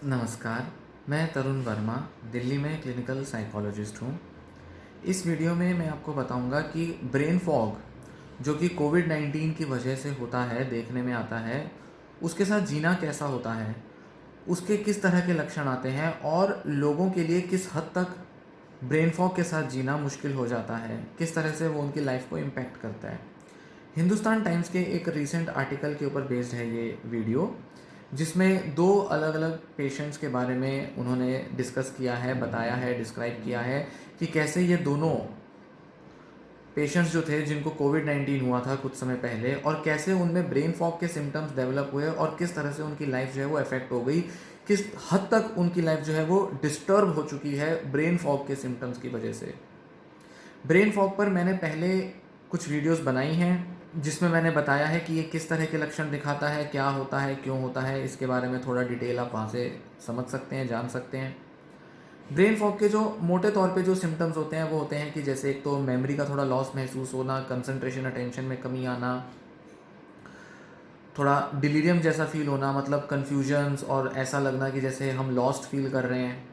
नमस्कार, मैं तरुण वर्मा, दिल्ली में क्लिनिकल साइकोलॉजिस्ट हूँ। इस वीडियो में मैं आपको बताऊँगा कि ब्रेन फॉग जो कि कोविड-19 की वजह से होता है, देखने में आता है, उसके साथ जीना कैसा होता है, उसके किस तरह के लक्षण आते हैं और लोगों के लिए किस हद तक ब्रेन फॉग के साथ जीना मुश्किल हो जाता है, किस तरह से वो उनकी लाइफ को इम्पैक्ट करता है। हिंदुस्तान टाइम्स के एक रीसेंट आर्टिकल के ऊपर बेस्ड है ये वीडियो, जिसमें दो अलग अलग पेशेंट्स के बारे में उन्होंने डिस्कस किया है, बताया है, डिस्क्राइब किया है कि कैसे ये दोनों पेशेंट्स जो थे जिनको कोविड-19 हुआ था कुछ समय पहले, और कैसे उनमें ब्रेन फॉग के सिम्टम्स डेवलप हुए और किस तरह से उनकी लाइफ जो है वो अफेक्ट हो गई, किस हद तक उनकी लाइफ जो है वो डिस्टर्ब हो चुकी है ब्रेन फॉग के सिम्टम्स की वजह से। ब्रेन फॉग पर मैंने पहले कुछ वीडियोस बनाई हैं, जिसमें मैंने बताया है कि ये किस तरह के लक्षण दिखाता है, क्या होता है, क्यों होता है, इसके बारे में थोड़ा डिटेल आप वहाँ से समझ सकते हैं, जान सकते हैं। ब्रेन फॉग के जो मोटे तौर पे जो सिम्टम्स होते हैं वो होते हैं कि जैसे एक तो मेमोरी का थोड़ा लॉस महसूस होना, कंसंट्रेशन अटेंशन में कमी आना, थोड़ा डिलीरियम जैसा फील होना, मतलब कन्फ्यूजन्स और ऐसा लगना कि जैसे हम लॉस्ट फील कर रहे हैं,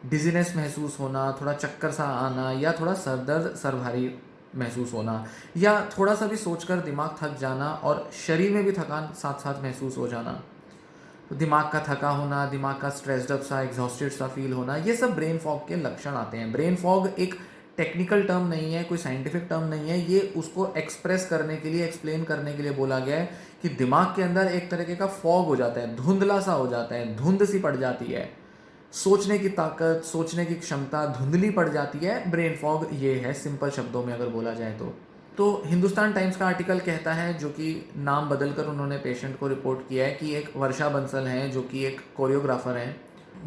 डिजीनेस महसूस होना, थोड़ा चक्कर सा आना या थोड़ा सर दर्द, सर भारी महसूस होना, या थोड़ा सा भी सोचकर दिमाग थक जाना और शरीर में भी थकान साथ साथ महसूस हो जाना। तो दिमाग का थका होना, दिमाग का स्ट्रेस्ड अप सा, एग्जॉस्टेड सा फील होना, ये सब ब्रेन फॉग के लक्षण आते हैं। ब्रेन फॉग एक टेक्निकल टर्म नहीं है, कोई साइंटिफिक टर्म नहीं है, ये उसको एक्सप्रेस करने के लिए, एक्सप्लेन करने के लिए बोला गया है कि दिमाग के अंदर एक तरीके का फॉग हो जाता है, धुंधला सा हो जाता है, धुंध सी पड़ जाती है, सोचने की ताकत, सोचने की क्षमता धुंधली पड़ जाती है। ब्रेन फॉग ये है, सिंपल शब्दों में अगर बोला जाए तो हिंदुस्तान टाइम्स का आर्टिकल कहता है, जो कि नाम बदलकर उन्होंने पेशेंट को रिपोर्ट किया है, कि एक वर्षा बंसल हैं जो कि एक कोरियोग्राफर हैं,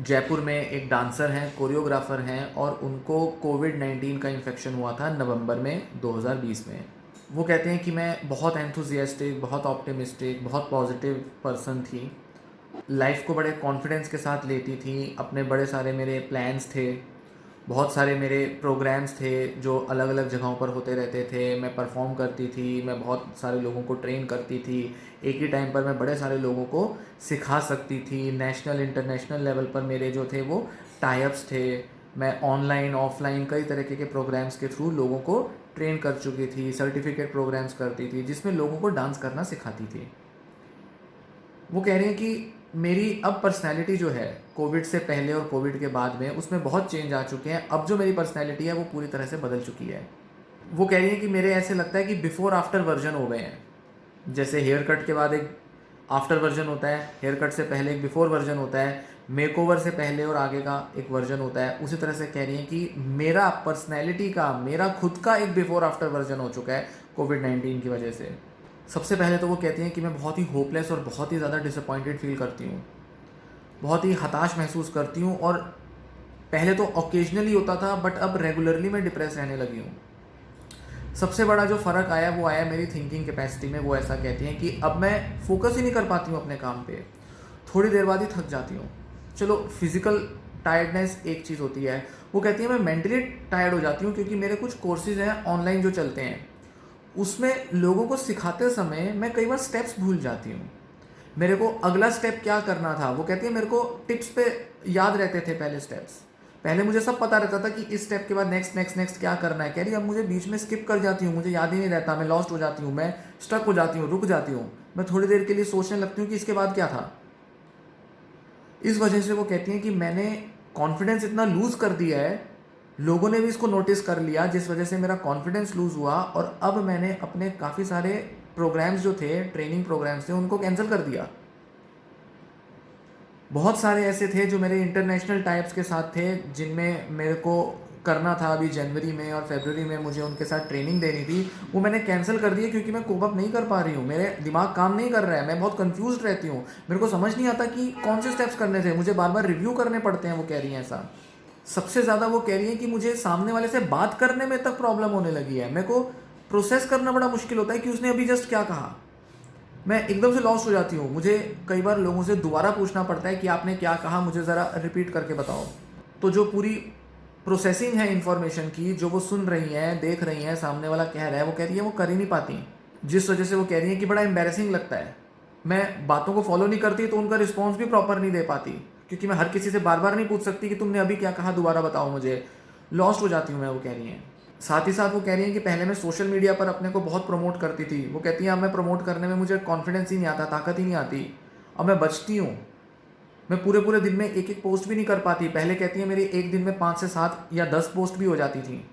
जयपुर में एक डांसर हैं, कोरियोग्राफर हैं, और उनको कोविड-19 का इन्फेक्शन हुआ था नवंबर में 2020 में। वो कहते हैं कि मैं बहुत एंथुसियास्टिक, बहुत ऑप्टिमिस्टिक, बहुत पॉजिटिव पर्सन थी, लाइफ को बड़े कॉन्फिडेंस के साथ लेती थी, अपने बड़े सारे मेरे प्लान्स थे, बहुत सारे मेरे प्रोग्राम्स थे जो अलग अलग जगहों पर होते रहते थे, मैं परफॉर्म करती थी, मैं बहुत सारे लोगों को ट्रेन करती थी, एक ही टाइम पर मैं बड़े सारे लोगों को सिखा सकती थी, नेशनल इंटरनेशनल लेवल पर मेरे जो थे वो टाई-अप्स थे, मैं ऑनलाइन ऑफलाइन कई तरीके के प्रोग्राम्स के थ्रू लोगों को ट्रेन कर चुकी थी, सर्टिफिकेट प्रोग्राम्स करती थी जिसमें लोगों को डांस करना सिखाती थी। वो कह रही हैं कि मेरी अब पर्सनैलिटी जो है, कोविड से पहले और कोविड के बाद में, उसमें बहुत चेंज आ चुके हैं। अब जो मेरी पर्सनैलिटी है वो पूरी तरह से बदल चुकी है। वो कह रही हैं कि मेरे ऐसे लगता है कि बिफ़ोर आफ्टर वर्जन हो गए हैं। जैसे हेयर कट के बाद एक आफ्टर वर्जन होता है, हेयर कट से पहले एक बिफ़ोर वर्जन होता है, मेकओवर से पहले और आगे का एक वर्जन होता है। उसी तरह से कह रही हैं कि मेरा पर्सनैलिटी का, मेरा खुद का एक बिफ़ोर आफ्टर वर्जन हो चुका है कोविड-19 की वजह से। सबसे पहले तो वो कहती हैं कि मैं बहुत ही होपलेस और बहुत ही ज़्यादा डिसअपॉइंटेड फ़ील करती हूँ, बहुत ही हताश महसूस करती हूँ, और पहले तो ऑकेजनली होता था बट अब रेगुलरली मैं डिप्रेस रहने लगी हूँ। सबसे बड़ा जो फ़र्क आया वो आया मेरी थिंकिंग कैपेसिटी में। वो ऐसा कहती हैं कि अब मैं फोकस ही नहीं कर पाती हूँ अपने काम पे, थोड़ी देर बाद ही थक जाती हूँ। चलो फिज़िकल टायर्डनेस एक चीज़ होती है, वो कहती है मैं मेंटली टायर्ड हो जाती हूँ, क्योंकि मेरे कुछ कोर्सेज़ हैं ऑनलाइन जो चलते हैं, उसमें लोगों को सिखाते समय मैं कई बार स्टेप्स भूल जाती हूँ, मेरे को अगला स्टेप क्या करना था। वो कहती है मेरे को टिप्स पे याद रहते थे पहले स्टेप्स, पहले मुझे सब पता रहता था कि इस स्टेप के बाद नेक्स्ट नेक्स्ट नेक्स्ट क्या करना है। कह रही अब मुझे बीच में स्किप कर जाती हूँ, मुझे याद ही नहीं रहता, मैं लॉस्ट हो जाती हूँ, मैं स्टक हो जाती हूँ, रुक जाती हूँ, मैं थोड़ी देर के लिए सोचने लगती हूँ कि इसके बाद क्या था। इस वजह से वो कहती हैं कि मैंने कॉन्फिडेंस इतना लूज़ कर दिया है, लोगों ने भी इसको नोटिस कर लिया, जिस वजह से मेरा कॉन्फिडेंस लूज़ हुआ, और अब मैंने अपने काफ़ी सारे प्रोग्राम्स जो थे, ट्रेनिंग प्रोग्राम्स थे, उनको कैंसिल कर दिया। बहुत सारे ऐसे थे जो मेरे इंटरनेशनल टाइप्स के साथ थे, जिनमें मेरे को करना था अभी जनवरी में और फरवरी में, मुझे उनके साथ ट्रेनिंग देनी थी, वो मैंने कैंसिल कर दिए क्योंकि मैं कोप अप नहीं कर पा रही हूँ, मेरे दिमाग काम नहीं कर रहा है, मैं बहुत कंफ्यूज रहती हूँ, मेरे को समझ नहीं आता कि कौन से स्टेप्स करने थे, मुझे बार बार रिव्यू करने पड़ते हैं। वो कह रही हैं ऐसा। सबसे ज़्यादा वो कह रही हैं कि मुझे सामने वाले से बात करने में तक प्रॉब्लम होने लगी है, मेरे को प्रोसेस करना बड़ा मुश्किल होता है कि उसने अभी जस्ट क्या कहा, मैं एकदम से लॉस्ट हो जाती हूँ। मुझे कई बार लोगों से दोबारा पूछना पड़ता है कि आपने क्या कहा, मुझे ज़रा रिपीट करके बताओ। तो जो पूरी प्रोसेसिंग है इन्फॉर्मेशन की, जो वो सुन रही हैं, देख रही हैं, सामने वाला कह रहा है, वो कह रही है वो कर ही नहीं पाती, जिस वजह से वो कह रही है कि बड़ा एम्बेरसिंग लगता है, मैं बातों को फॉलो नहीं करती तो उनका रिस्पॉन्स भी प्रॉपर नहीं दे पाती, क्योंकि मैं हर किसी से बार बार नहीं पूछ सकती कि तुमने अभी क्या कहा, दोबारा बताओ मुझे, लॉस्ट हो जाती हूँ मैं, वो कह रही हैं। साथ ही साथ वो कह रही हैं कि पहले मैं सोशल मीडिया पर अपने को बहुत प्रमोट करती थी। वो कहती हैं अब मैं प्रमोट करने में मुझे कॉन्फिडेंस ही नहीं आता, ताकत ही नहीं आती, अब मैं बचती हूँ। मैं पूरे पूरे दिन में एक एक पोस्ट भी नहीं कर पाती। पहले कहती हैं मेरी एक दिन में 5 से 7 या 10 पोस्ट भी हो जाती थी।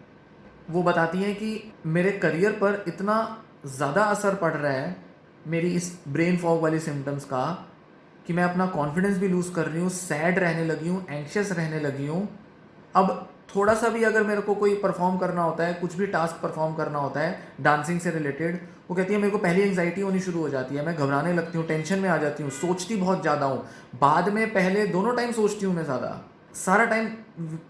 वो बताती हैं कि मेरे करियर पर इतना ज़्यादा असर पड़ रहा है मेरी इस ब्रेन फॉग वाली सिम्टम्स का कि मैं अपना कॉन्फिडेंस भी लूज़ कर रही हूँ, सैड रहने लगी हूँ, एंक्शियस रहने लगी हूँ। अब थोड़ा सा भी अगर मेरे को कोई परफॉर्म करना होता है, कुछ भी टास्क परफॉर्म करना होता है डांसिंग से रिलेटेड, वो कहती है मेरे को पहले एंग्जाइटी होनी शुरू हो जाती है, मैं घबराने लगती हूँ, टेंशन में आ जाती हूँ, सोचती बहुत ज़्यादा हूँ। बाद में पहले दोनों टाइम सोचती हूँ मैं ज़्यादा, सारा टाइम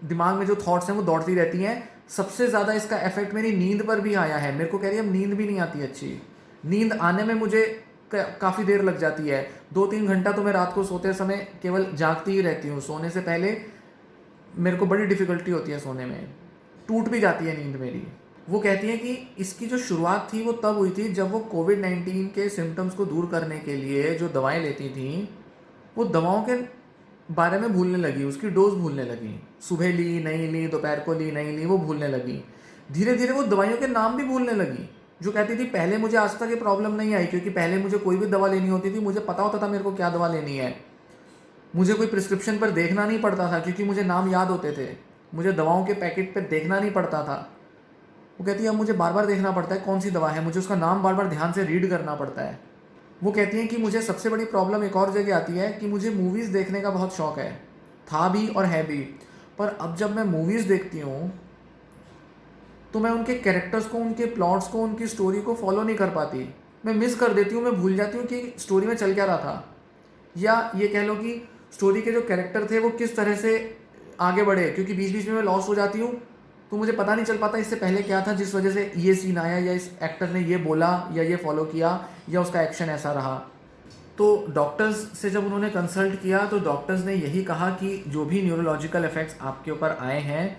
दिमाग में जो थॉट्स हैं वो दौड़ती रहती हैं। सबसे ज़्यादा इसका इफेक्ट मेरी नींद पर भी आया है। मेरे को कह रही है अब नींद भी नहीं आती अच्छी, नींद आने में मुझे काफ़ी देर लग जाती है। 2-3 घंटा तो मैं रात को सोते समय केवल जागती ही रहती हूँ। सोने से पहले मेरे को बड़ी डिफ़िकल्टी होती है सोने में, टूट भी जाती है नींद मेरी। वो कहती हैं कि इसकी जो शुरुआत थी वो तब हुई थी जब वो कोविड-19 के सिम्टम्स को दूर करने के लिए जो दवाएं लेती थी, वो दवाओं के बारे में भूलने लगी, उसकी डोज भूलने लगी। सुबह ली, नहीं ली, दोपहर को ली, नहीं ली, वो भूलने लगी। धीरे धीरे वो दवाइयों के नाम भी भूलने लगी। जो कहती थी पहले मुझे आज तक ये प्रॉब्लम नहीं आई, क्योंकि पहले मुझे कोई भी दवा लेनी होती थी मुझे पता होता था मेरे को क्या दवा लेनी है। मुझे कोई प्रिस्क्रिप्शन पर देखना नहीं पड़ता था क्योंकि मुझे नाम याद होते थे। मुझे दवाओं के पैकेट पर देखना नहीं पड़ता था। वो कहती है अब मुझे बार बार देखना पड़ता है कौन सी दवा है, मुझे उसका नाम बार बार ध्यान से रीड करना पड़ता है। वो कहती हैं कि मुझे सबसे बड़ी प्रॉब्लम एक और जगह आती है कि मुझे मूवीज़ देखने का बहुत शौक़ है, था भी और है भी। पर अब जब मैं मूवीज़ देखती हूँ तो मैं उनके कैरेक्टर्स को, उनके प्लॉट्स को, उनकी स्टोरी को फॉलो नहीं कर पाती। मैं मिस कर देती हूँ, मैं भूल जाती हूँ कि स्टोरी में चल क्या रहा था, या ये कह लो कि स्टोरी के जो कैरेक्टर थे वो किस तरह से आगे बढ़े, क्योंकि बीच बीच में मैं लॉस्ट हो जाती हूँ। तो मुझे पता नहीं चल पाता इससे पहले क्या था जिस वजह से ये सीन आया, या इस एक्टर ने ये बोला या ये फॉलो किया या उसका एक्शन ऐसा रहा। तो डॉक्टर्स से जब उन्होंने कंसल्ट किया तो डॉक्टर्स ने यही कहा कि जो भी न्यूरोलॉजिकल इफ़ेक्ट्स आपके ऊपर आए हैं,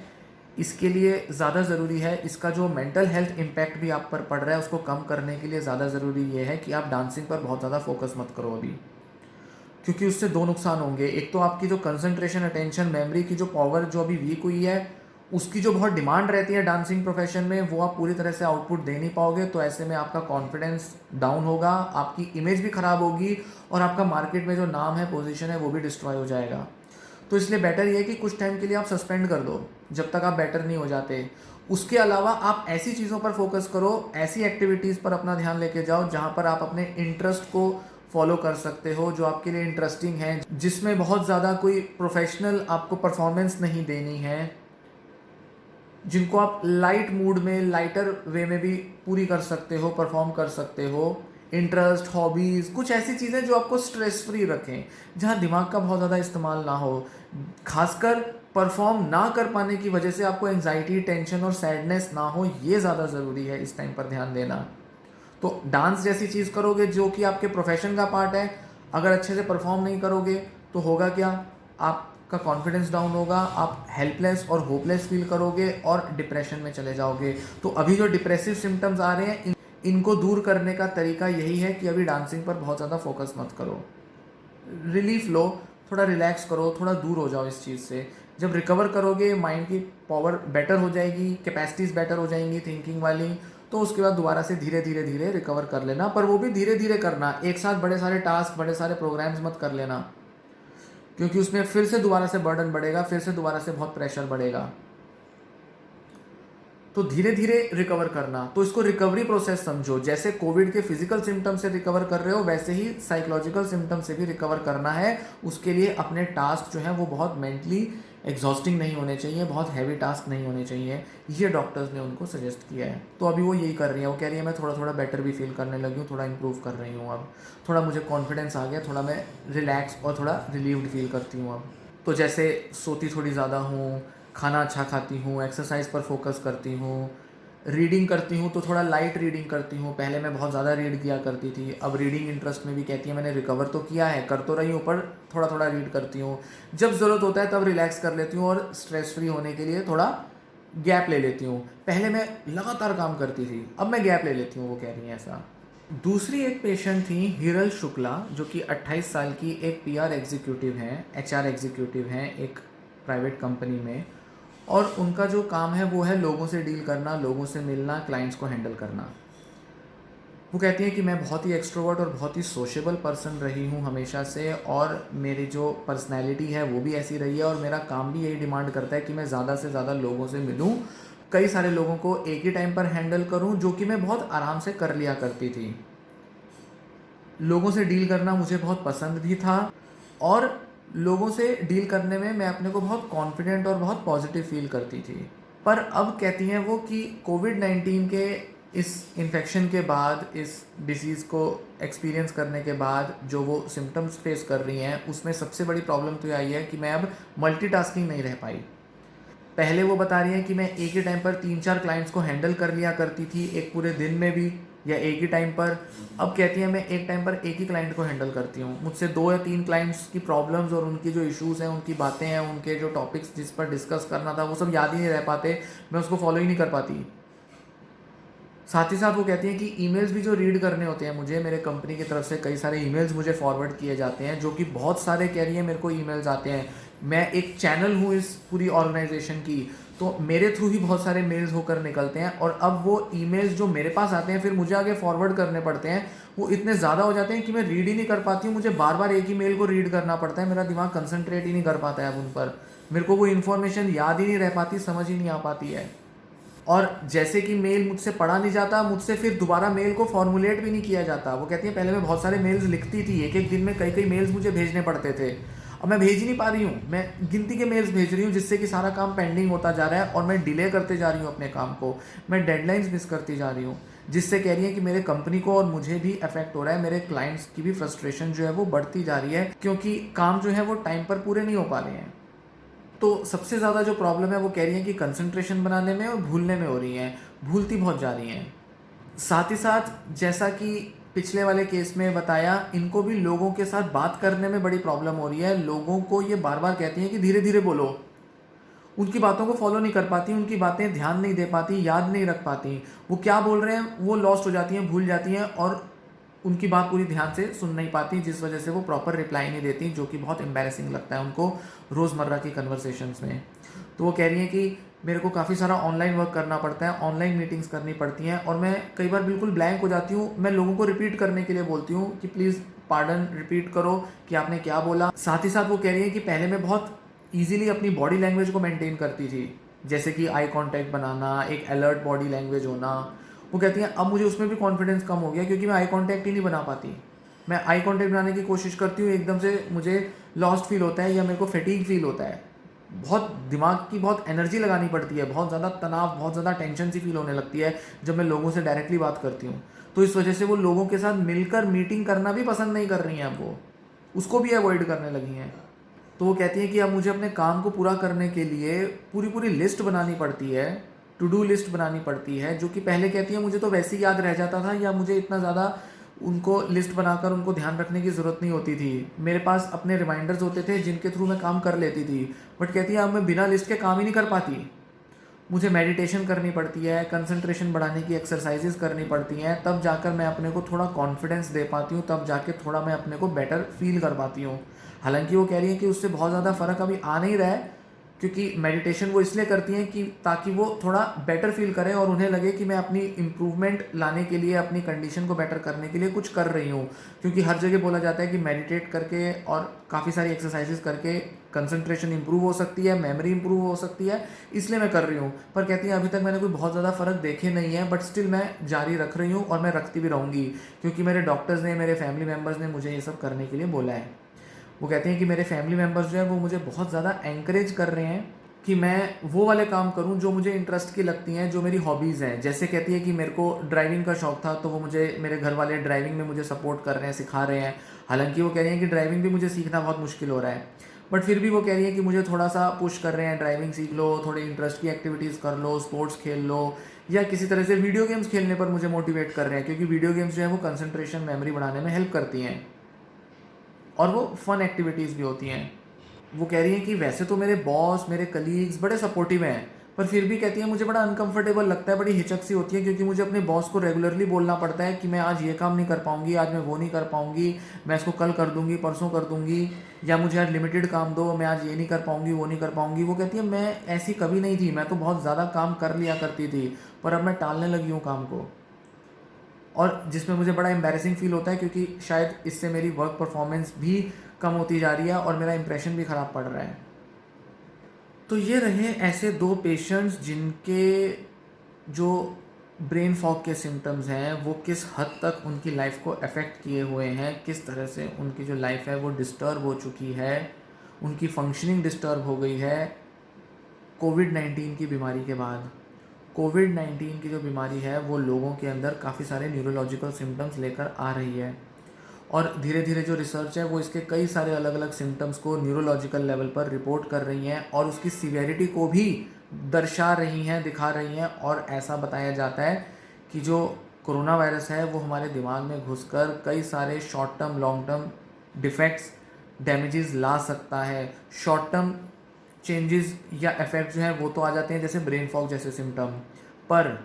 इसके लिए ज़्यादा ज़रूरी है, इसका जो मेंटल हेल्थ इम्पैक्ट भी आप पर पड़ रहा है उसको कम करने के लिए ज़्यादा ज़रूरी ये है कि आप डांसिंग पर बहुत ज़्यादा फोकस मत करो अभी, क्योंकि उससे 2 नुकसान होंगे। एक तो आपकी जो कंसंट्रेशन, अटेंशन, मेमोरी की जो पावर जो अभी वीक हुई है, उसकी जो बहुत डिमांड रहती है डांसिंग प्रोफेशन में, वो आप पूरी तरह से आउटपुट दे नहीं पाओगे। तो ऐसे में आपका कॉन्फिडेंस डाउन होगा, आपकी इमेज भी ख़राब होगी और आपका मार्केट में जो नाम है, पोजीशन है, वो भी डिस्ट्रॉय हो जाएगा। तो इसलिए बेटर ये है कि कुछ टाइम के लिए आप सस्पेंड कर दो जब तक आप बेटर नहीं हो जाते। उसके अलावा आप ऐसी चीज़ों पर फोकस करो, ऐसी एक्टिविटीज़ पर अपना ध्यान लेके जाओ जहाँ पर आप अपने इंटरेस्ट को फॉलो कर सकते हो, जो आपके लिए इंटरेस्टिंग है, जिसमें बहुत ज़्यादा कोई प्रोफेशनल आपको परफॉर्मेंस नहीं देनी है, जिनको आप लाइट मूड में, लाइटर वे में भी पूरी कर सकते हो, परफॉर्म कर सकते हो। इंटरेस्ट, हॉबीज़, कुछ ऐसी चीज़ें जो आपको स्ट्रेस फ्री रखें, जहाँ दिमाग का बहुत ज़्यादा इस्तेमाल ना हो। खासकर परफॉर्म ना कर पाने की वजह से आपको एंजाइटी, टेंशन और सैडनेस ना हो, ये ज़्यादा ज़रूरी है इस टाइम पर ध्यान देना। तो डांस जैसी चीज़ करोगे जो कि आपके प्रोफेशन का पार्ट है, अगर अच्छे से परफॉर्म नहीं करोगे तो होगा क्या, आपका कॉन्फिडेंस डाउन होगा, आप हेल्पलेस और होपलेस फील करोगे और डिप्रेशन में चले जाओगे। तो अभी जो डिप्रेसिव सिम्टम्स आ रहे हैं, इनको दूर करने का तरीका यही है कि अभी डांसिंग पर बहुत ज़्यादा फोकस मत करो, रिलीफ लो, थोड़ा रिलैक्स करो, थोड़ा दूर हो जाओ इस चीज़ से। जब रिकवर करोगे, माइंड की पावर बेटर हो जाएगी, कैपेसिटीज़ बेटर हो जाएंगी थिंकिंग वाली, तो उसके बाद दोबारा से धीरे धीरे धीरे रिकवर कर लेना। पर वो भी धीरे धीरे करना, एक साथ बड़े सारे टास्क, बड़े सारे प्रोग्राम्स मत कर लेना, क्योंकि उसमें फिर से दोबारा से बर्डन बढ़ेगा, फिर से दोबारा से बहुत प्रेशर बढ़ेगा। तो धीरे धीरे रिकवर करना। तो इसको रिकवरी प्रोसेस समझो, जैसे कोविड के फिजिकल सिम्टम से रिकवर कर रहे हो, वैसे ही साइकोलॉजिकल सिम्टम से भी रिकवर करना है। उसके लिए अपने टास्क जो हैं वो बहुत मेंटली एग्जॉस्टिंग नहीं होने चाहिए, बहुत हैवी टास्क नहीं होने चाहिए। ये डॉक्टर्स ने उनको सजेस्ट किया है, तो अभी वो यही कर रही है। वो कह रही है मैं थोड़ा थोड़ा बेटर भी फील करने लगी हूँ, थोड़ा इंप्रूव कर रही हूँ, अब थोड़ा मुझे कॉन्फिडेंस आ गया, थोड़ा मैं रिलैक्स और थोड़ा रिलीव्ड फील करती हूँ अब। तो जैसे सोती थोड़ी ज़्यादा हूँ, खाना अच्छा खाती हूँ, एक्सरसाइज पर फोकस करती हूँ, रीडिंग करती हूँ तो थोड़ा लाइट रीडिंग करती हूँ। पहले मैं बहुत ज़्यादा रीड किया करती थी, अब रीडिंग इंटरेस्ट में भी कहती है मैंने रिकवर तो किया है, कर तो रही हूँ, पर थोड़ा थोड़ा रीड करती हूँ। जब ज़रूरत होता है तब रिलैक्स कर लेती हूँ और स्ट्रेस फ्री होने के लिए थोड़ा गैप ले लेती हूँ। पहले मैं लगातार काम करती थी, अब मैं गैप ले लेती हूँ, वो कह रही हैं ऐसा। दूसरी एक पेशेंट थी हिरल शुक्ला, जो कि 28 साल की एक पीआर एग्जीक्यूटिव हैं, एचआर एग्जीक्यूटिव हैं एक प्राइवेट कंपनी में। और उनका जो काम है वो है लोगों से डील करना, लोगों से मिलना, क्लाइंट्स को हैंडल करना। वो कहती हैं कि मैं बहुत ही एक्सट्रोवर्ट और बहुत ही सोशेबल पर्सन रही हूँ हमेशा से, और मेरी जो पर्सनैलिटी है वो भी ऐसी रही है, और मेरा काम भी यही डिमांड करता है कि मैं ज़्यादा से ज़्यादा लोगों से मिलूँ, कई सारे लोगों को एक ही टाइम पर हैंडल करूँ, जो कि मैं बहुत आराम से कर लिया करती थी। लोगों से डील करना मुझे बहुत पसंद भी था, और लोगों से डील करने में मैं अपने को बहुत कॉन्फिडेंट और बहुत पॉजिटिव फील करती थी। पर अब कहती हैं वो कि कोविड-19 के इस इन्फेक्शन के बाद, इस डिसीज़ को एक्सपीरियंस करने के बाद जो वो सिम्पटम्स फेस कर रही हैं, उसमें सबसे बड़ी प्रॉब्लम तो ये आई है कि मैं अब मल्टीटास्किंग नहीं रह पाई। पहले वो बता रही हैं कि मैं एक ही टाइम पर 3-4 क्लाइंट्स को हैंडल कर लिया करती थी, एक पूरे दिन में भी या एक ही टाइम पर। अब कहती हैं मैं एक टाइम पर एक ही क्लाइंट को हैंडल करती हूँ। मुझसे 2 या 3 क्लाइंट्स की प्रॉब्लम्स और उनकी जो इश्यूज़ हैं, उनकी बातें हैं, उनके जो टॉपिक्स जिस पर डिस्कस करना था, वो सब याद ही नहीं रह पाते, मैं उसको फॉलो ही नहीं कर पाती। साथ ही साथ वो कहती हैं कि ईमेल्स भी जो रीड करने होते हैं मुझे, मेरे कंपनी की तरफ से कई सारे ईमेल्स मुझे फॉरवर्ड किए जाते हैं, जो कि बहुत सारे कह रही हैं मेरे को ईमेल्स आते हैं। मैं एक चैनल हूँ इस पूरी ऑर्गेनाइजेशन की, तो मेरे थ्रू ही बहुत सारे मेल्स होकर निकलते हैं, और अब वो ईमेल्स जो मेरे पास आते हैं फिर मुझे आगे फॉरवर्ड करने पड़ते हैं, वो इतने ज़्यादा हो जाते हैं कि मैं रीड ही नहीं कर पाती हूँ। मुझे बार बार एक ही मेल को रीड करना पड़ता है, मेरा दिमाग कंसंट्रेट ही नहीं कर पाता है अब उन पर। मेरे को वो इन्फॉर्मेशन याद ही नहीं रह पाती, समझ ही नहीं आ पाती है। और जैसे कि मेल मुझसे पढ़ा नहीं जाता, मुझसे फिर दोबारा मेल को फॉर्मुलेट भी नहीं किया जाता। वो कहती है पहले मैं बहुत सारे मेल्स लिखती थी, एक एक दिन में कई कई मेल्स मुझे भेजने पड़ते थे। अब मैं भेज ही नहीं पा रही हूँ, मैं गिनती के मेल्स भेज रही हूँ, जिससे कि सारा काम पेंडिंग होता जा रहा है, और मैं डिले करते जा रही हूँ अपने काम को, मैं डेडलाइंस मिस करती जा रही हूँ, जिससे कह रही है कि मेरे कंपनी को और मुझे भी अफेक्ट हो रहा है, मेरे क्लाइंट्स की भी फ्रस्ट्रेशन जो है वो बढ़ती जा रही है, क्योंकि काम जो है वो टाइम पर पूरे नहीं हो पा रहे हैं। तो सबसे ज़्यादा जो प्रॉब्लम है वो कह रही हैं कि कंसंट्रेशन बनाने में और भूलने में हो रही हैं, भूलती बहुत जा रही हैं। साथ ही साथ जैसा कि पिछले वाले केस में बताया, इनको भी लोगों के साथ बात करने में बड़ी प्रॉब्लम हो रही है। लोगों को ये बार बार कहती हैं कि धीरे धीरे बोलो, उनकी बातों को फॉलो नहीं कर पाती, उनकी बातें ध्यान नहीं दे पाती, याद नहीं रख पाती, वो क्या बोल रहे हैं वो लॉस्ट हो जाती हैं, भूल जाती हैं, और उनकी बात पूरी ध्यान से सुन नहीं पाती, जिस वजह से वो प्रॉपर रिप्लाई नहीं देती, जो कि बहुत एम्बैरेसिंग लगता है उनको रोज़मर्रा की कन्वर्सेशंस में। तो वो कह रही हैं कि मेरे को काफ़ी सारा ऑनलाइन वर्क करना पड़ता है, ऑनलाइन मीटिंग्स करनी पड़ती हैं, और मैं कई बार बिल्कुल ब्लैंक हो जाती हूँ। मैं लोगों को रिपीट करने के लिए बोलती हूँ कि प्लीज़ पार्डन रिपीट करो कि आपने क्या बोला। साथ ही साथ वो कह रही है कि पहले मैं बहुत ईजिली अपनी बॉडी लैंग्वेज को मेंटेन करती थी, जैसे कि आई कांटेक्ट बनाना, एक अलर्ट बॉडी लैंग्वेज होना। वो कहती हैं अब मुझे उसमें भी कॉन्फिडेंस कम हो गया, क्योंकि मैं आई कांटेक्ट ही नहीं बना पाती। मैं आई कांटेक्ट बनाने की कोशिश करती हूँ, एकदम से मुझे लॉस्ट फील होता है या मेरे को फैटीग फील होता है। बहुत दिमाग की बहुत एनर्जी लगानी पड़ती है, बहुत ज़्यादा तनाव, बहुत ज़्यादा टेंशन सी फील होने लगती है जब मैं लोगों से डायरेक्टली बात करती हूँ। तो इस वजह से वो लोगों के साथ मिलकर मीटिंग करना भी पसंद नहीं कर रही हैं, अब वो उसको भी अवॉइड करने लगी हैं। तो वो कहती हैं कि अब मुझे अपने काम को पूरा करने के लिए पूरी पूरी लिस्ट बनानी पड़ती है, टू डू लिस्ट बनानी पड़ती है, जो कि पहले कहती है मुझे तो वैसे ही याद रह जाता था, या मुझे इतना ज़्यादा उनको लिस्ट बनाकर उनको ध्यान रखने की ज़रूरत नहीं होती थी। मेरे पास अपने रिमाइंडर्स होते थे जिनके थ्रू मैं काम कर लेती थी, बट कहती है अब मैं बिना लिस्ट के काम ही नहीं कर पाती। मुझे मेडिटेशन करनी पड़ती है, कंसंट्रेशन बढ़ाने की एक्सरसाइजेस करनी पड़ती हैं, तब जाकर मैं अपने को थोड़ा कॉन्फिडेंस दे पाती हूँ, तब जाके थोड़ा मैं अपने को बेटर फील कर पाती हूँ। हालांकि वो कह रही है कि उससे बहुत ज़्यादा फ़र्क अभी आ नहीं रहा है, क्योंकि मेडिटेशन वो इसलिए करती हैं कि ताकि वो थोड़ा बेटर फील करें और उन्हें लगे कि मैं अपनी इम्प्रूवमेंट लाने के लिए, अपनी कंडीशन को बेटर करने के लिए कुछ कर रही हूँ। क्योंकि हर जगह बोला जाता है कि मेडिटेट करके और काफ़ी सारी एक्सरसाइजेस करके कंसंट्रेशन इंप्रूव हो सकती है, मेमोरी इंप्रूव हो सकती है, इसलिए मैं कर रही हूँ। पर कहती हैं अभी तक मैंने कोई बहुत ज़्यादा फ़र्क देखे नहीं है, बट स्टिल मैं जारी रख रही हूँ और मैं रखती भी रहूँगी, क्योंकि मेरे डॉक्टर्स ने, मेरे फैमिली मेम्बर्स ने मुझे ये सब करने के लिए बोला है। वो कहते हैं कि मेरे फैमिली मेम्बर्स जो है वो मुझे बहुत ज़्यादा एनकरेज कर रहे हैं कि मैं वो वाले काम करूं जो मुझे इंटरेस्ट की लगती हैं, जो मेरी हॉबीज़ हैं। जैसे कहती है कि मेरे को ड्राइविंग का शौक था, तो वो मुझे, मेरे घर वाले ड्राइविंग में मुझे सपोर्ट कर रहे हैं, सिखा रहे हैं। हालांकि वो कह रही हैं कि ड्राइविंग भी मुझे सीखना बहुत मुश्किल हो रहा है, बट फिर भी वो कह रही है कि मुझे थोड़ा सा पुश कर रहे हैं, ड्राइविंग सीख लो, थोड़ी इंटरेस्ट की एक्टिविटीज़ कर लो, स्पोर्ट्स खेल लो, या किसी तरह से वीडियो गेम्स खेलने पर मुझे मोटिवेट कर रहे हैं, क्योंकि वीडियो गेम्स जो है वो कंसंट्रेशन, मेमोरी बढ़ाने में हेल्प करती हैं, और वो फ़न एक्टिविटीज़ भी होती हैं। वो कह रही हैं कि वैसे तो मेरे बॉस, मेरे कलीग्स बड़े सपोर्टिव हैं, पर फिर भी कहती है मुझे बड़ा अनकंफर्टेबल लगता है, बड़ी हिचक सी होती है, क्योंकि मुझे अपने बॉस को रेगुलरली बोलना पड़ता है कि मैं आज ये काम नहीं कर पाऊंगी, आज मैं वो नहीं कर पाऊंगी, मैं इसको कल कर दूंगी, परसों कर दूंगी, या मुझे आज लिमिटेड काम दो, मैं आज ये नहीं कर पाऊंगी, वो नहीं कर पाऊंगी। वो कहती है मैं ऐसी कभी नहीं थी, मैं तो बहुत ज़्यादा काम कर लिया करती थी, पर अब मैं टालने लगी हूँ काम को, और जिसमें मुझे बड़ा एम्बैरेसिंग फील होता है, क्योंकि शायद इससे मेरी वर्क परफॉर्मेंस भी कम होती जा रही है और मेरा इंप्रेशन भी ख़राब पड़ रहा है। तो ये रहे ऐसे दो पेशेंट्स जिनके जो ब्रेन फॉग के सिम्टम्स हैं वो किस हद तक उनकी लाइफ को अफेक्ट किए हुए हैं, किस तरह से उनकी जो लाइफ है वो डिस्टर्ब हो चुकी है, उनकी फंक्शनिंग डिस्टर्ब हो गई है कोविड-19 की बीमारी के बाद। कोविड-19 की जो बीमारी है वो लोगों के अंदर काफ़ी सारे न्यूरोलॉजिकल सिम्टम्स लेकर आ रही है, और धीरे धीरे जो रिसर्च है वो इसके कई सारे अलग अलग सिम्टम्स को न्यूरोलॉजिकल लेवल पर रिपोर्ट कर रही हैं और उसकी सीवियरिटी को भी दर्शा रही हैं, दिखा रही हैं। और ऐसा बताया जाता है कि जो कोरोना वायरस है वो हमारे दिमाग में घुसकर कई सारे short term long term defects, damages ला सकता है। शॉर्ट टर्म चेंजेस या इफेक्ट जो हैं वो तो आ जाते हैं जैसे ब्रेन फॉग जैसे सिम्टम, पर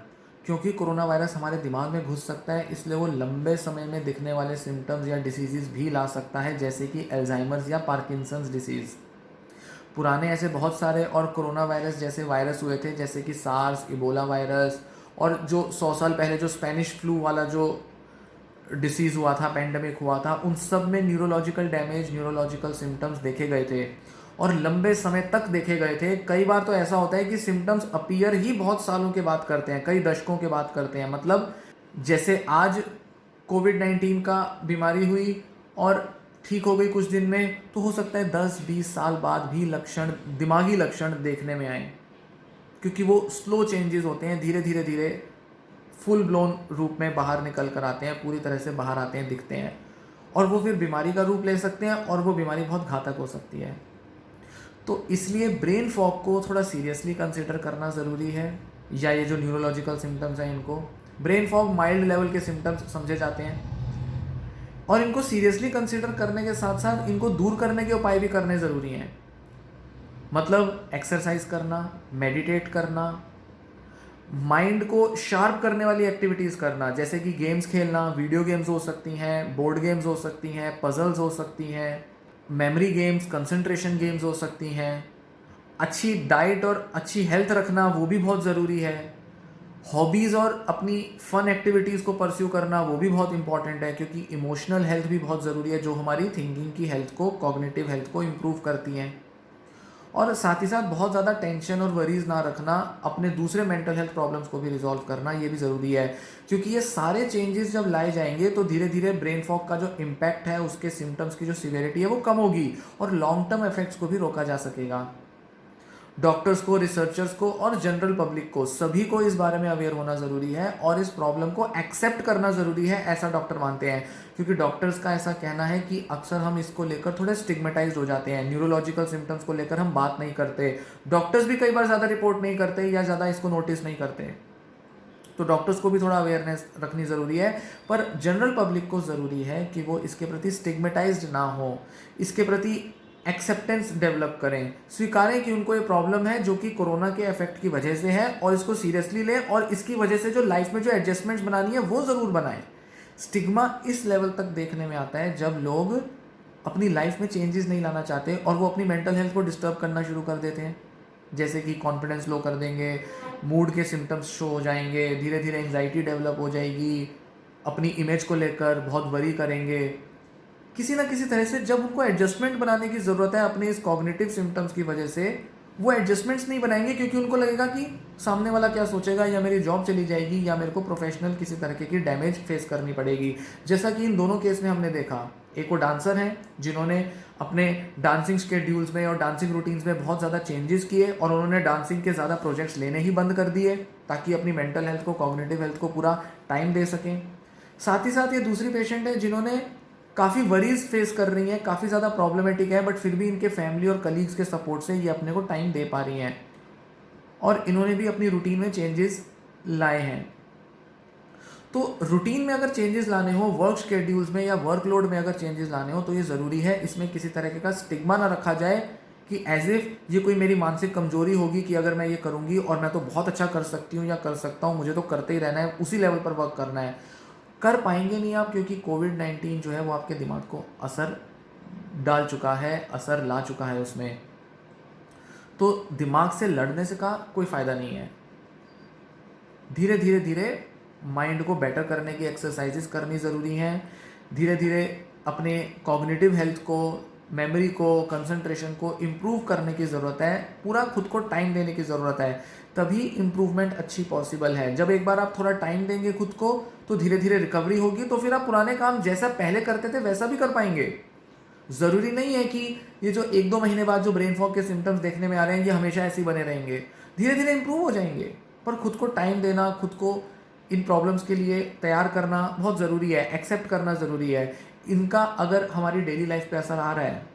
क्योंकि कोरोना वायरस हमारे दिमाग में घुस सकता है इसलिए वो लंबे समय में दिखने वाले सिम्टम्स या डिसीज़ भी ला सकता है, जैसे कि अल्जाइमर्स या पार्किंसंस डिसीज़। पुराने ऐसे बहुत सारे और कोरोना वायरस जैसे वायरस हुए थे, जैसे कि सार्स, इबोला वायरस, और जो 100 साल पहले जो स्पेनिश फ्लू वाला जो डिसीज़ हुआ था, पेंडेमिक हुआ था, उन सब में न्यूरोलॉजिकल डैमेज, न्यूरोलॉजिकल सिम्टम्स देखे गए थे और लंबे समय तक देखे गए थे। कई बार तो ऐसा होता है कि सिम्टम्स अपीयर ही बहुत सालों के बाद करते हैं, कई दशकों के बाद करते हैं। मतलब जैसे आज कोविड-19 का बीमारी हुई और ठीक हो गई कुछ दिन में, तो हो सकता है 10-20 साल बाद भी लक्षण, दिमागी लक्षण देखने में आए, क्योंकि वो स्लो चेंजेस होते हैं, धीरे धीरे धीरे फुल ब्लोन रूप में बाहर निकल कर आते हैं, पूरी तरह से बाहर आते हैं, दिखते हैं, और वो फिर बीमारी का रूप ले सकते हैं और वो बीमारी बहुत घातक हो सकती है। तो इसलिए ब्रेन फॉग को थोड़ा सीरियसली कंसिडर करना ज़रूरी है, या ये जो न्यूरोलॉजिकल सिम्टम्स हैं इनको, ब्रेन फॉग माइल्ड लेवल के सिम्टम्स समझे जाते हैं, और इनको सीरियसली कंसिडर करने के साथ साथ इनको दूर करने के उपाय भी करने ज़रूरी हैं। मतलब एक्सरसाइज करना, मेडिटेट करना, माइंड को शार्प करने वाली एक्टिविटीज़ करना, जैसे कि गेम्स खेलना, वीडियो गेम्स हो सकती हैं, बोर्ड गेम्स हो सकती हैं, पजल्स हो सकती हैं, मेमोरी गेम्स, कंसंट्रेशन गेम्स हो सकती हैं। अच्छी डाइट और अच्छी हेल्थ रखना वो भी बहुत ज़रूरी है। हॉबीज़ और अपनी फ़न एक्टिविटीज़ को परस्यू करना वो भी बहुत इंपॉर्टेंट है, क्योंकि इमोशनल हेल्थ भी बहुत ज़रूरी है, जो हमारी थिंकिंग की हेल्थ को, कॉग्निटिव हेल्थ को इम्प्रूव करती हैं। और साथ ही साथ बहुत ज़्यादा टेंशन और वरीज ना रखना, अपने दूसरे मेंटल हेल्थ प्रॉब्लम्स को भी रिजॉल्व करना, ये भी ज़रूरी है, क्योंकि ये सारे चेंजेस जब लाए जाएंगे तो धीरे धीरे ब्रेन फॉग का जो इम्पैक्ट है, उसके सिम्टम्स की जो सीवियरिटी है वो कम होगी और लॉन्ग टर्म इफेक्ट्स को भी रोका जा सकेगा। डॉक्टर्स को, रिसर्चर्स को और जनरल पब्लिक को, सभी को इस बारे में अवेयर होना ज़रूरी है और इस प्रॉब्लम को एक्सेप्ट करना ज़रूरी है, ऐसा डॉक्टर मानते हैं। क्योंकि डॉक्टर्स का ऐसा कहना है कि अक्सर हम इसको लेकर थोड़े स्टिग्मेटाइज्ड हो जाते हैं, न्यूरोलॉजिकल सिम्टम्स को लेकर हम बात नहीं करते, डॉक्टर्स भी कई बार ज़्यादा रिपोर्ट नहीं करते या ज़्यादा इसको नोटिस नहीं करते। तो डॉक्टर्स को भी थोड़ा अवेयरनेस रखनी ज़रूरी है, पर जनरल पब्लिक को ज़रूरी है कि वो इसके प्रति स्टिग्मेटाइज्ड ना हो, इसके प्रति एक्सेप्टेंस डेवलप करें, स्वीकारें कि उनको ये प्रॉब्लम है जो कि कोरोना के इफेक्ट की वजह से है, और इसको सीरियसली लें और इसकी वजह से जो लाइफ में जो एडजस्टमेंट्स बनानी है वो ज़रूर बनाएं। स्टिग्मा इस लेवल तक देखने में आता है जब लोग अपनी लाइफ में चेंजेस नहीं लाना चाहते और वो अपनी मेंटल हेल्थ को डिस्टर्ब करना शुरू कर देते हैं, जैसे कि कॉन्फिडेंस लो कर देंगे, मूड के सिम्टम्स शो हो जाएंगे, धीरे धीरे एंग्जाइटी डेवलप हो जाएगी, अपनी इमेज को लेकर बहुत वरी करेंगे, किसी ना किसी तरह से जब उनको एडजस्टमेंट बनाने की ज़रूरत है अपने इस कॉग्निटिव सिम्टम्स की वजह से, वो एडजस्टमेंट्स नहीं बनाएंगे, क्योंकि उनको लगेगा कि सामने वाला क्या सोचेगा, या मेरी जॉब चली जाएगी, या मेरे को प्रोफेशनल किसी तरीके की डैमेज फेस करनी पड़ेगी। जैसा कि इन दोनों केस में हमने देखा, एक वो डांसर हैं जिन्होंने अपने डांसिंग स्केड्यूल्स में और डांसिंग रूटीन्स में बहुत ज़्यादा चेंजेस किए और उन्होंने डांसिंग के ज़्यादा प्रोजेक्ट्स लेने ही बंद कर दिए ताकि अपनी मेंटल हेल्थ को, कॉग्निटिव हेल्थ को पूरा टाइम दे सकें। साथ ही साथ ये दूसरी पेशेंट है जिन्होंने काफ़ी वरीज फेस कर रही हैं, काफ़ी ज़्यादा प्रॉब्लमेटिक है, बट फिर भी इनके फैमिली और कलीग्स के सपोर्ट से ये अपने को टाइम दे पा रही हैं और इन्होंने भी अपनी रूटीन में चेंजेस लाए हैं। तो रूटीन में अगर चेंजेस लाने हो, वर्क शेड्यूल्स में या वर्कलोड में अगर चेंजेस लाने हो, तो ये ज़रूरी है इसमें किसी तरीके का स्टिग्मा ना रखा जाए कि एज इफ ये कोई मेरी मानसिक कमजोरी होगी कि अगर मैं ये करूँगी और मैं तो बहुत अच्छा कर सकती हूँ या कर सकता हूँ, मुझे तो करते ही रहना है, उसी लेवल पर वर्क करना है। कर पाएंगे नहीं आप, क्योंकि कोविड-19 जो है वो आपके दिमाग को असर डाल चुका है, असर ला चुका है उसमें। तो दिमाग से लड़ने से का कोई फ़ायदा नहीं है। धीरे धीरे धीरे माइंड को बेटर करने की एक्सरसाइजेस करनी ज़रूरी हैं। धीरे धीरे अपने कॉग्निटिव हेल्थ को, मेमोरी को, कंसंट्रेशन को इम्प्रूव करने की ज़रूरत है। पूरा खुद को टाइम देने की ज़रूरत है, तभी इम्प्रूवमेंट अच्छी पॉसिबल है। जब एक बार आप थोड़ा टाइम देंगे खुद को, तो धीरे धीरे रिकवरी होगी, तो फिर आप पुराने काम जैसा पहले करते थे वैसा भी कर पाएंगे। ज़रूरी नहीं है कि ये जो 1-2 महीने बाद जो ब्रेन फॉग के सिम्टम्स देखने में आ रहे हैं ये हमेशा ऐसे ही बने रहेंगे। धीरे धीरे इंप्रूव हो जाएंगे, पर खुद को टाइम देना, खुद को इन प्रॉब्लम्स के लिए तैयार करना बहुत ज़रूरी है, एक्सेप्ट करना ज़रूरी है। इनका अगर हमारी डेली लाइफ पे असर आ रहा है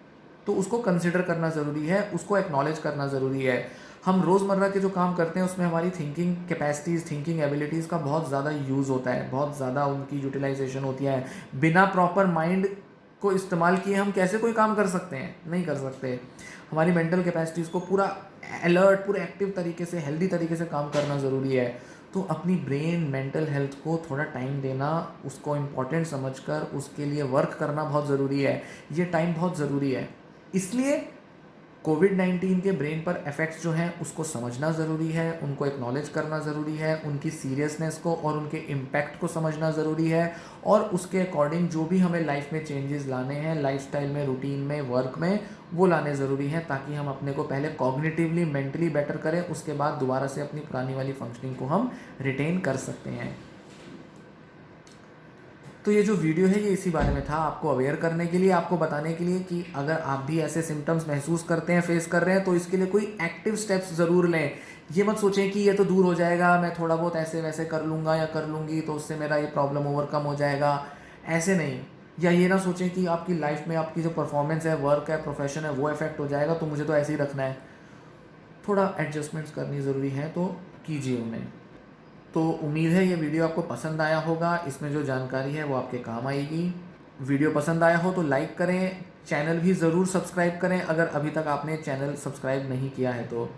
तो उसको कंसिडर करना ज़रूरी है, उसको एक्नॉलेज करना ज़रूरी है। हम रोज़मर्रा के जो काम करते हैं उसमें हमारी थिंकिंग कैपेसिटीज़, थिंकिंग एबिलिटीज़ का बहुत ज़्यादा यूज़ होता है, बहुत ज़्यादा उनकी यूटिलाइजेशन होती है। बिना प्रॉपर माइंड को इस्तेमाल किए हम कैसे कोई काम कर सकते हैं? नहीं कर सकते। हमारी मेंटल कैपेसिटीज़ को पूरा अलर्ट, पूरे एक्टिव तरीके से, हेल्दी तरीके से काम करना ज़रूरी है। तो अपनी ब्रेन, मेंटल हेल्थ को थोड़ा टाइम देना, उसको इम्पॉर्टेंट समझकर उसके लिए वर्क करना बहुत ज़रूरी है। ये टाइम बहुत ज़रूरी है। इसलिए कोविड-19 के ब्रेन पर इफ़ेक्ट्स जो हैं उसको समझना ज़रूरी है, उनको एक्नॉलेज करना ज़रूरी है, उनकी सीरियसनेस को और उनके इम्पैक्ट को समझना ज़रूरी है, और उसके अकॉर्डिंग जो भी हमें लाइफ में चेंजेस लाने हैं, लाइफस्टाइल में, रूटीन में, वर्क में, वो लाने ज़रूरी हैं, ताकि हम अपने को पहले कॉग्निटिवली, मेंटली बेटर करें, उसके बाद दोबारा से अपनी पुरानी वाली फंक्शनिंग को हम रिटेन कर सकते हैं। तो ये जो वीडियो है ये इसी बारे में था, आपको अवेयर करने के लिए, आपको बताने के लिए कि अगर आप भी ऐसे सिम्टम्स महसूस करते हैं, फेस कर रहे हैं, तो इसके लिए कोई एक्टिव स्टेप्स ज़रूर लें। ये मत सोचें कि ये तो दूर हो जाएगा, मैं थोड़ा बहुत ऐसे वैसे कर लूँगा या कर लूँगी तो उससे मेरा ये प्रॉब्लम ओवरकम हो जाएगा, ऐसे नहीं। या ये ना सोचें कि आपकी लाइफ में आपकी जो परफॉर्मेंस है, वर्क है, प्रोफेशन है, वो इफेक्ट हो जाएगा तो मुझे तो ऐसे ही रखना है। थोड़ा एडजस्टमेंट्स करनी ज़रूरी है, तो कीजिए उन्हें। तो उम्मीद है ये वीडियो आपको पसंद आया होगा, इसमें जो जानकारी है वो आपके काम आएगी। वीडियो पसंद आया हो तो लाइक करें, चैनल भी ज़रूर सब्सक्राइब करें अगर अभी तक आपने चैनल सब्सक्राइब नहीं किया है तो।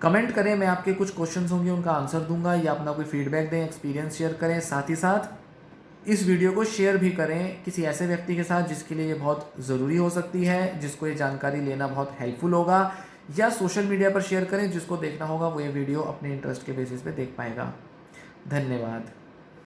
कमेंट करें, मैं आपके कुछ क्वेश्चंस होंगे उनका आंसर दूंगा, या अपना कोई फीडबैक दें, एक्सपीरियंस शेयर करें। साथ ही साथ इस वीडियो को शेयर भी करें किसी ऐसे व्यक्ति के साथ जिसके लिए ये बहुत ज़रूरी हो सकती है, जिसको ये जानकारी लेना बहुत हेल्पफुल होगा, या सोशल मीडिया पर शेयर करें, जिसको देखना होगा वो ये वीडियो अपने इंटरेस्ट के बेसिस पे देख पाएगा। धन्यवाद।